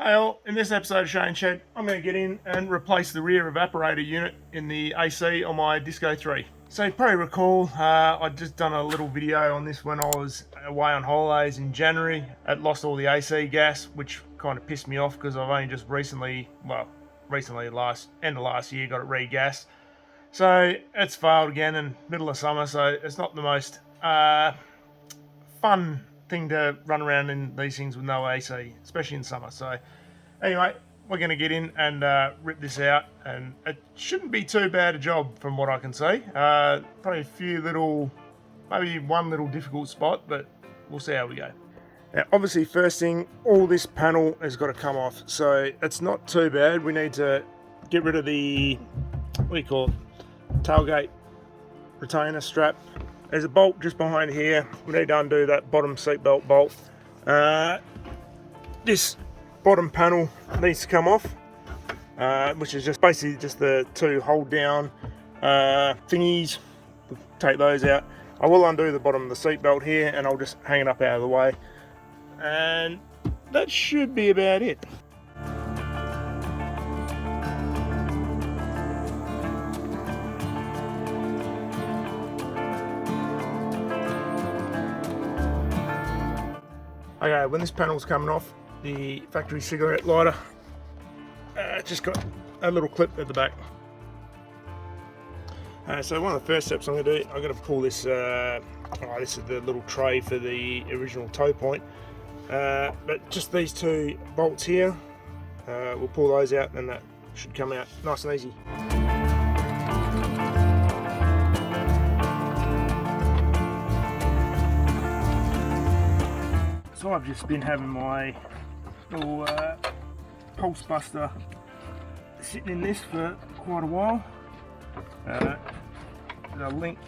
Hey all, in this episode of Shane Shed, I'm going to get in and replace the rear evaporator unit in the AC on my Disco 3. So you probably recall, I'd just done a little video on this when I was away on holidays in January. It lost all the AC gas, which kind of pissed me off because I've only just recently, end of last year, got it re-gassed. So it's failed again in middle of summer, so it's not the most fun thing to run around in these things with no AC, especially in summer. So anyway, we're going to get in and rip this out, and it shouldn't be too bad a job from what I can see. Probably a few little, maybe one little difficult spot, but we'll see how we go. Now obviously first thing, all this panel has got to come off, so it's not too bad. We need to get rid of the, what do you call it, tailgate retainer strap. There's a bolt just behind here. We need to undo that bottom seatbelt bolt. This bottom panel needs to come off, which is just basically just the two hold down thingies. We'll take those out. I will undo the bottom of the seatbelt here, and I'll just hang it up out of the way. And that should be about it. Okay, when this panel's coming off, the factory cigarette lighter just got a little clip at the back. So one of the first steps I'm going to do, I'm going to pull this, this is the little tray for the original tow point, but just these two bolts here, we'll pull those out and that should come out nice and easy. So I've just been having my little pulse buster sitting in this for quite a while. There's a link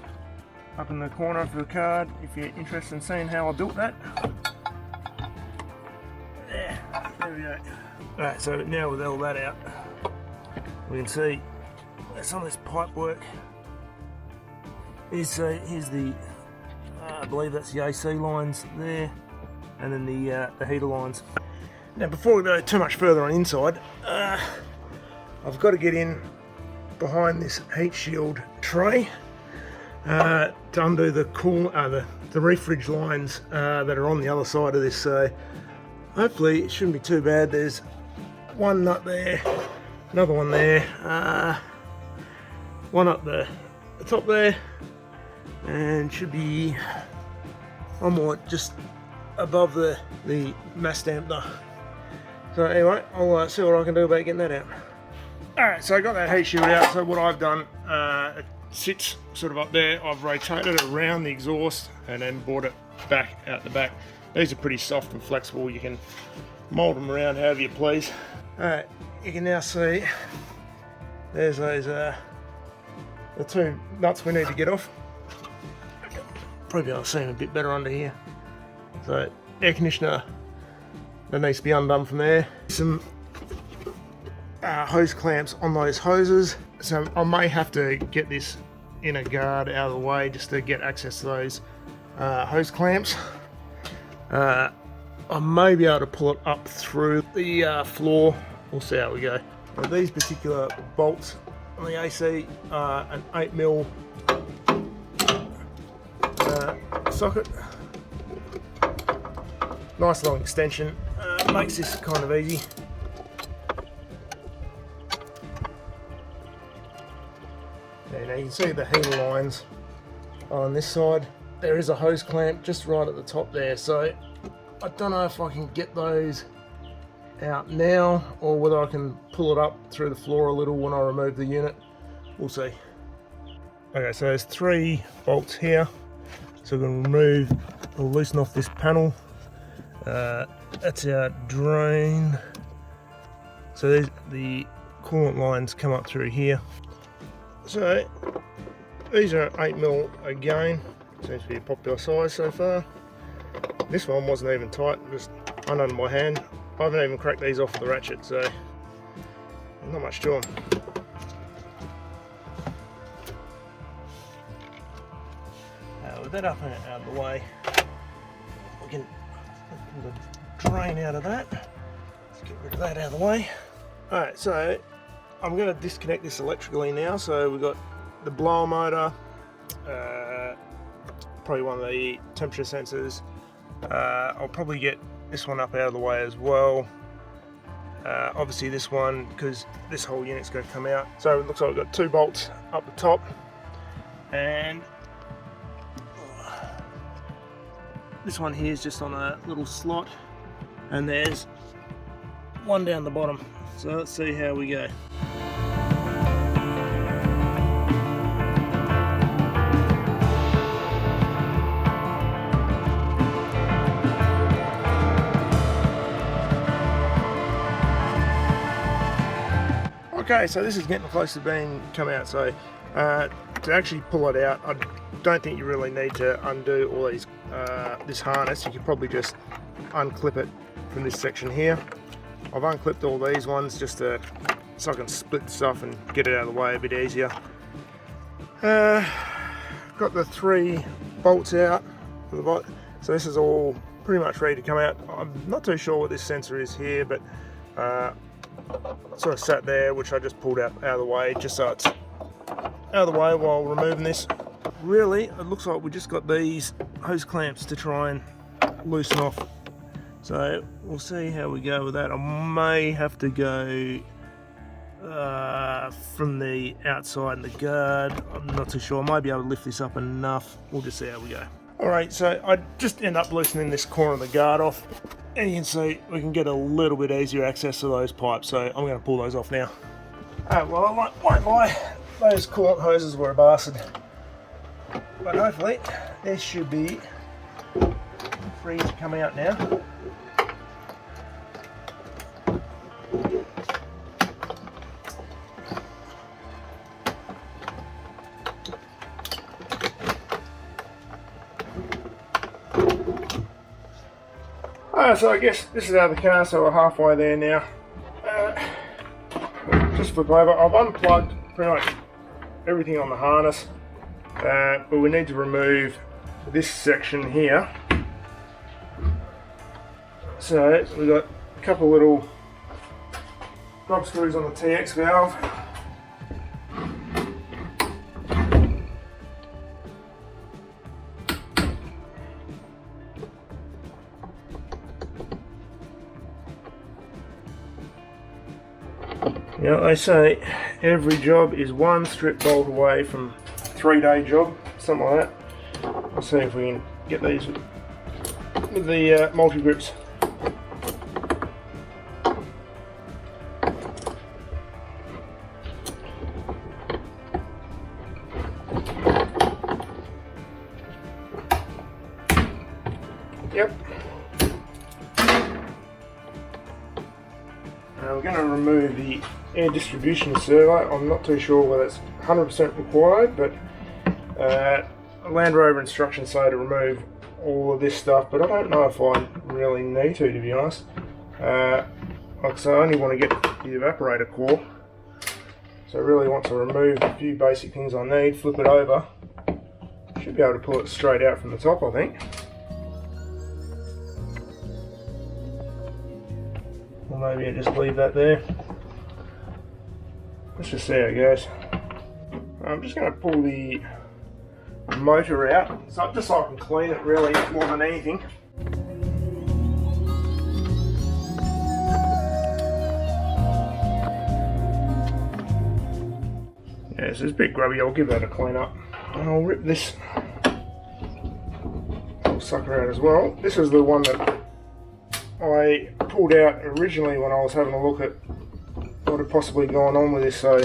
up in the corner of the card if you're interested in seeing how I built that. There we go. Alright, so now with all that out, we can see some of this pipe work. Here's the, I believe that's the AC lines there, and then the heater lines. Now before we go too much further on inside, I've got to get in behind this heat shield tray to undo the the refridge lines that are on the other side of this. So hopefully it shouldn't be too bad. There's one nut there, another one there, one up the top there, and should be one more just above the mass dampener. So anyway, I'll see what I can do about getting that out. Alright, so I got that heat shield out. So what I've done, it sits sort of up there. I've rotated it around the exhaust and then brought it back out the back. These are pretty soft and flexible. You can mold them around however you please. Alright, you can now see there's those the two nuts we need to get off. Probably be able to see them a bit better under here. So air conditioner that needs to be undone from there. Some hose clamps on those hoses. So I may have to get this inner guard out of the way just to get access to those hose clamps. I may be able to pull it up through the floor. We'll see how we go. Now, these particular bolts on the AC are an 8mm socket. Nice long extension, makes this kind of easy. Now you can see the heater lines on this side. There is a hose clamp just right at the top there, so I don't know if I can get those out now or whether I can pull it up through the floor a little when I remove the unit. We'll see. Okay, so there's 3 bolts here, so we're going to remove or loosen off this panel. That's our drain. So the coolant lines come up through here. So these are 8mm again. Seems to be a popular size so far. This one wasn't even tight, just under my hand. I haven't even cracked these off with the ratchet, so not much to them. With that up and out of the way, we can pull the drain out of that. Let's get rid of that out of the way. Alright, so I'm going to disconnect this electrically now. So we've got the blower motor, probably one of the temperature sensors. I'll probably get this one up out of the way as well. Obviously this one, because this whole unit's going to come out. So it looks like we've got 2 bolts up the top, and this one here is just on a little slot, and there's one down the bottom. So let's see how we go. Okay, so this is getting close to being come out. So to actually pull it out, I don't think you really need to undo all these this harness. You could probably just unclip it from this section here. I've unclipped all these ones just so I can split stuff and get it out of the way a bit easier. Got the 3 bolts out for the bot, so this is all pretty much ready to come out. I'm not too sure what this sensor is here, but sort of sat there, which I just pulled out of the way just so it's out of the way while removing this. Really, it looks like we just got these hose clamps to try and loosen off. So we'll see how we go with that. I may have to go from the outside in the guard. I'm not too sure. I might be able to lift this up enough. We'll just see how we go. Alright, so I just end up loosening this corner of the guard off, and you can see we can get a little bit easier access to those pipes, so I'm going to pull those off now. Well, I won't lie, those coolant hoses were a bastard, but hopefully this should be free to come out now. So I guess this is out of the car, so we're halfway there now. Just flip over. I've unplugged pretty much everything on the harness, but we need to remove this section here. So we've got a couple little knob screws on the TX valve. You know, they say every job is 1 strip bolt away from a 3-day job, something like that. Let's see if we can get these with the multi-grips. Yep. We're going to remove the air distribution servo. I'm not too sure whether it's 100% required, but Land Rover instructions say to remove all of this stuff, but I don't know if I really need to be honest. Like I say, I only want to get the evaporator core, so I really want to remove a few basic things I need, flip it over. Should be able to pull it straight out from the top, I think. Or maybe I just leave that there. Let's just see how it goes. I'm just going to pull the motor out, so just so I can clean it really more than anything. Yeah, so it's a bit grubby. I'll give that a clean up, and I'll rip this little sucker out as well. This is the one that I pulled out originally when I was having a look at what had possibly gone on with this, so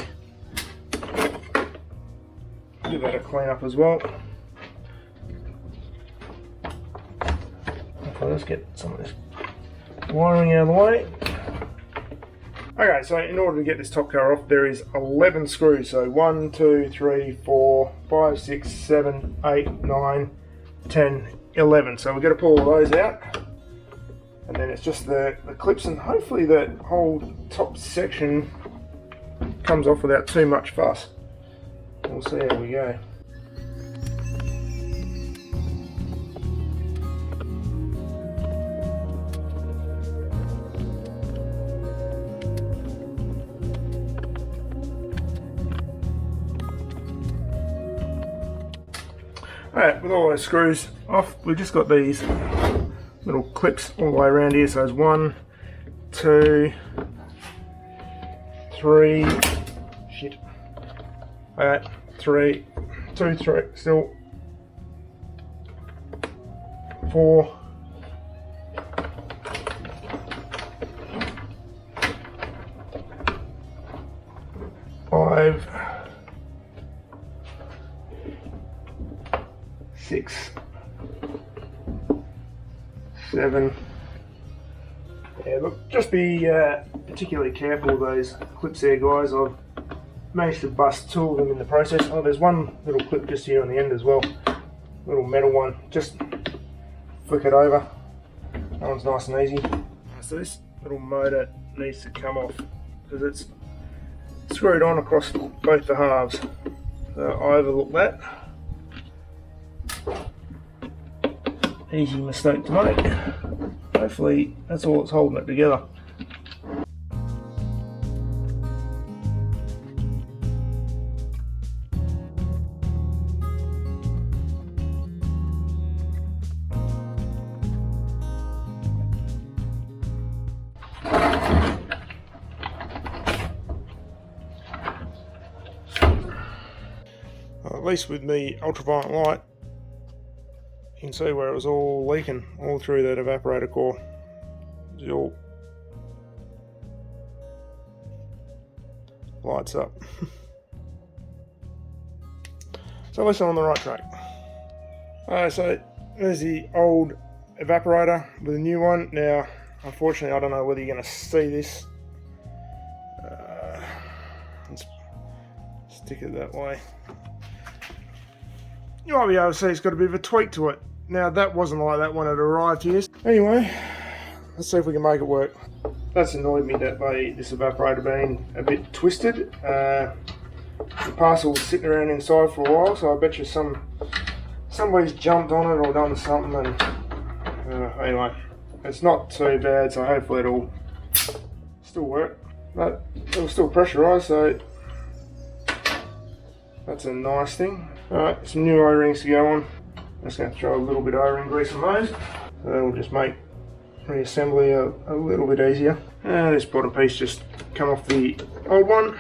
give that a clean up as well. Okay, let's get some of this wiring out of the way. Okay, so in order to get this top cover off, there is 11 screws. So 1, 2, 3, 4, 5, 6, 7, 8, 9, 10, 11. So we've got to pull all those out. And then it's just the clips, and hopefully the whole top section comes off without too much fuss. We'll see how we go. Alright, with all those screws off, we've just got these little clips all the way around here. So there's 1, 2, 3, shit. Alright, 3, 2, 3, still 4, 5, 6, 7. Yeah, look, just be particularly careful with those clips there, guys. I've managed to bust 2 of them in the process. Oh, there's one little clip just here on the end as well. Little metal one. Just flick it over. That one's nice and easy. So this little motor needs to come off because it's screwed on across both the halves. So I overlooked that. Easy mistake to make. Hopefully that's all that's holding it together. At least with the ultraviolet light, you can see where it was all leaking all through that evaporator core. It all lights up. So at least I'm on the right track. So there's the old evaporator with a new one. Now, unfortunately, I don't know whether you're going to see this. Let's stick it that way. You might be able to see it's got a bit of a tweak to it. Now that wasn't like that when it arrived here. Anyway, let's see if we can make it work. That's annoyed me that this evaporator being a bit twisted. The parcel was sitting around inside for a while, so I bet you somebody's jumped on it or done something. And anyway, it's not too bad, so hopefully it'll still work. But it was still pressurised, so that's a nice thing. Alright, some new O-rings to go on. I'm just going to throw a little bit of O-ring grease on those. So that'll just make reassembly a little bit easier. And this bottom piece just come off the old one.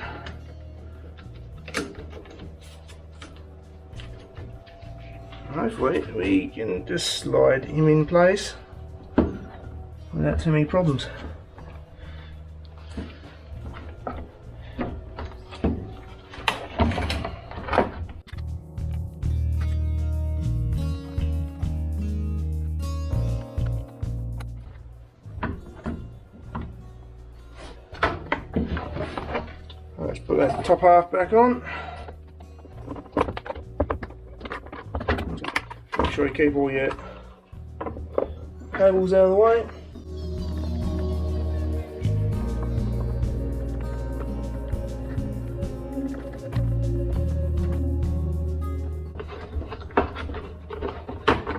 Hopefully we can just slide him in place without too many problems. Let's put that top half back on. Make sure you keep all your cables out of the way.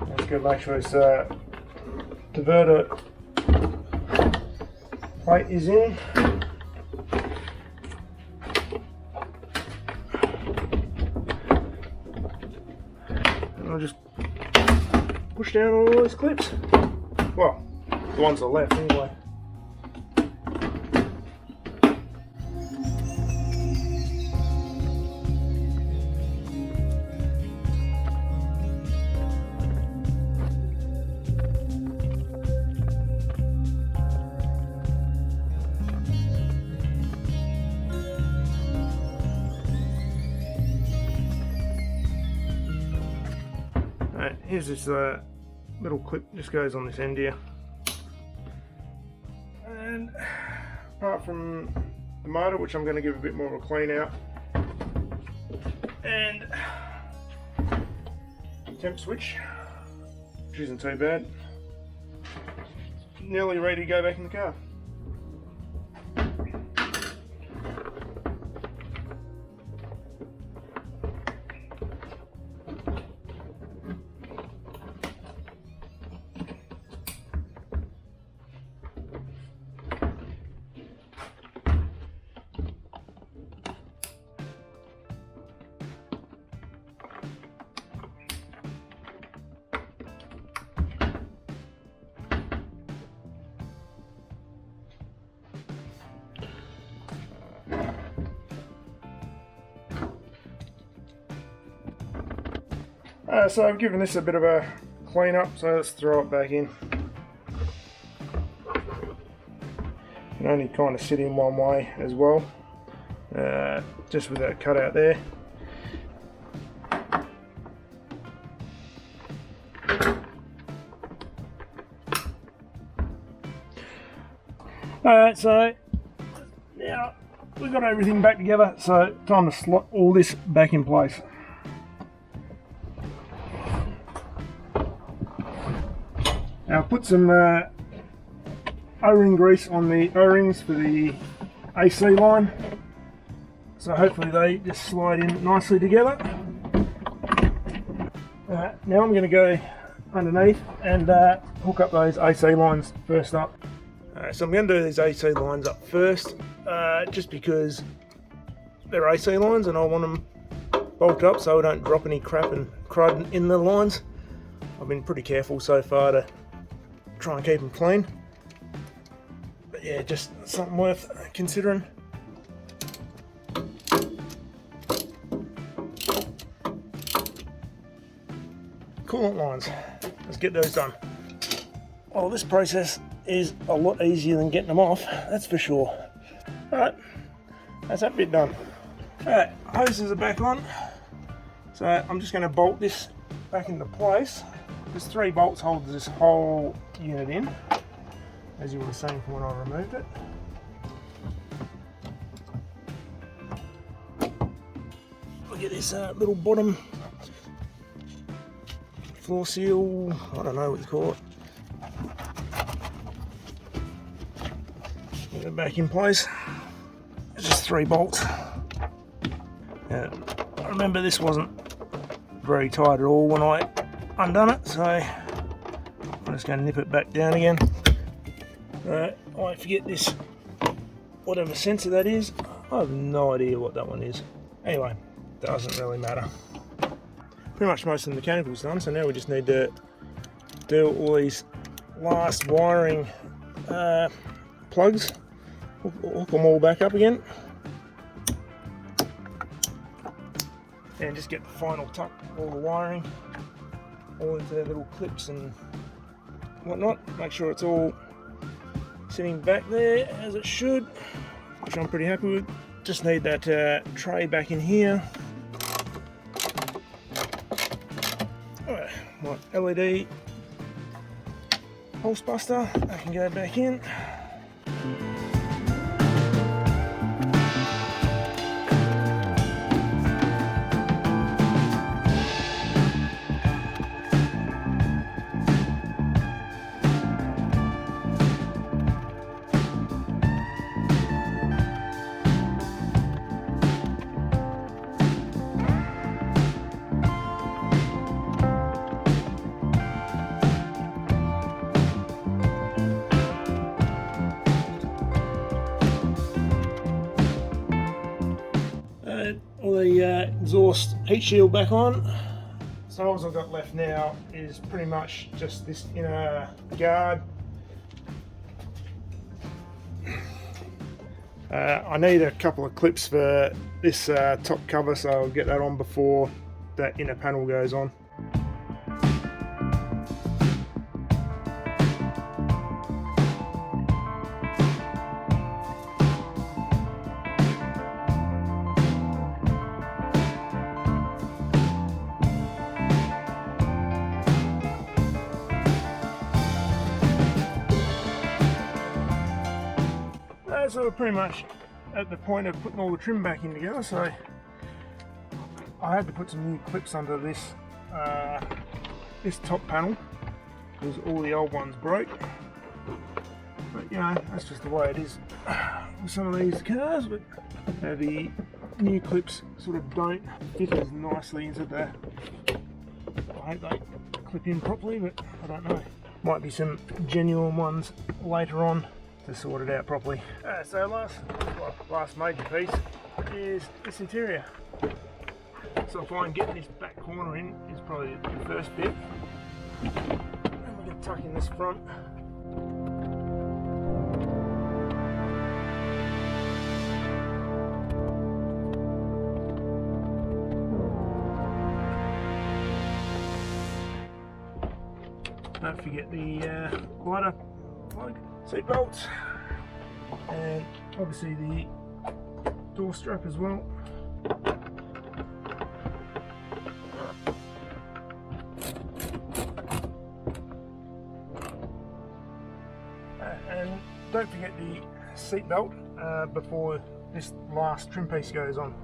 Let's go make sure this diverter plate is in. I'll just push down all those clips. Well, the ones that are left anyway. Here's this little clip, just goes on this end here. And apart from the motor, which I'm going to give a bit more of a clean out, and temp switch, which isn't too bad, nearly ready to go back in the car. So I've given this a bit of a clean up, so let's throw it back in. Can only kind of sit in one way as well, just with that cutout there. Alright, so now we've got everything back together, so time to slot all this back in place. Now I'll put some O-ring grease on the O-rings for the AC line, so hopefully they just slide in nicely together. Now I'm going to go underneath and hook up those AC lines first up. So I'm going to do these AC lines up first, just because they're AC lines and I want them bolted up so I don't drop any crap and crud in the lines. I've been pretty careful so far to try and keep them clean. But yeah, just something worth considering. Coolant lines, let's get those done. Well, this process is a lot easier than getting them off, that's for sure. Alright, that's that bit done. Alright, hoses are back on, so I'm just going to bolt this back into place. There's 3 bolts hold this whole unit in, as you would have seen from when I removed it. Look at this little bottom floor seal, I don't know what you call it. Get it back in place. It's just 3 bolts. I remember this wasn't very tight at all when I undone it, so I'm just going to nip it back down again. I forget this, whatever sensor that is. I have no idea what that one is. Anyway, doesn't really matter. Pretty much most of the mechanical's done, so now we just need to do all these last wiring plugs. Hook them all back up again. And just get the final tuck, all the wiring, all into their little clips and whatnot. Make sure it's all sitting back there as it should, which I'm pretty happy with. Just need that tray back in here. Alright, my LED pulse buster, I can go back in. All the exhaust heat shield back on. So all I've got left now is pretty much just this inner guard. I need a couple of clips for this top cover, so I'll get that on before that inner panel goes on. So we're pretty much at the point of putting all the trim back in together, so I had to put some new clips under this this top panel because all the old ones broke. But you know, that's just the way it is with some of these cars. But the new clips sort of don't fit as nicely into the. I hope they clip in properly, but I don't know. Might be some genuine ones later on to sort it out properly. So last major piece is this interior. So I find getting this back corner in is probably the first bit. And we're going to tuck in this front. Don't forget the glider plug, seat belts, and obviously the door strap as well. And don't forget the seat belt before this last trim piece goes on.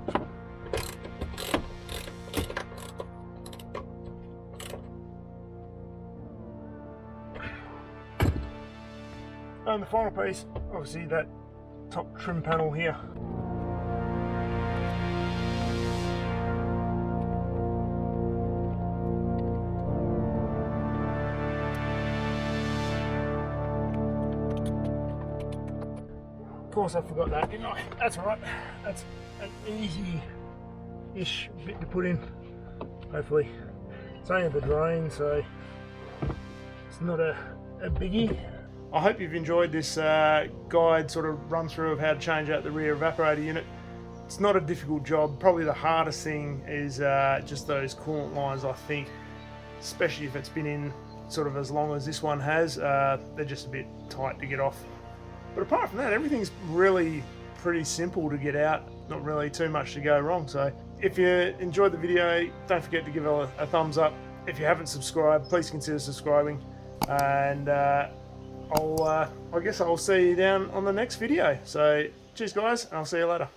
And the final piece, obviously that top trim panel here. Of course I forgot that, didn't I? That's alright. That's an easy-ish bit to put in, hopefully. It's only the drain, so it's not a biggie. I hope you've enjoyed this guide sort of run through of how to change out the rear evaporator unit. It's not a difficult job. Probably the hardest thing is just those coolant lines, I think, especially if it's been in sort of as long as this one has. They're just a bit tight to get off. But apart from that, everything's really pretty simple to get out. Not really too much to go wrong. So if you enjoyed the video, don't forget to give it a thumbs up. If you haven't subscribed, please consider subscribing. And I guess I'll see you down on the next video. So cheers guys, and I'll see you later.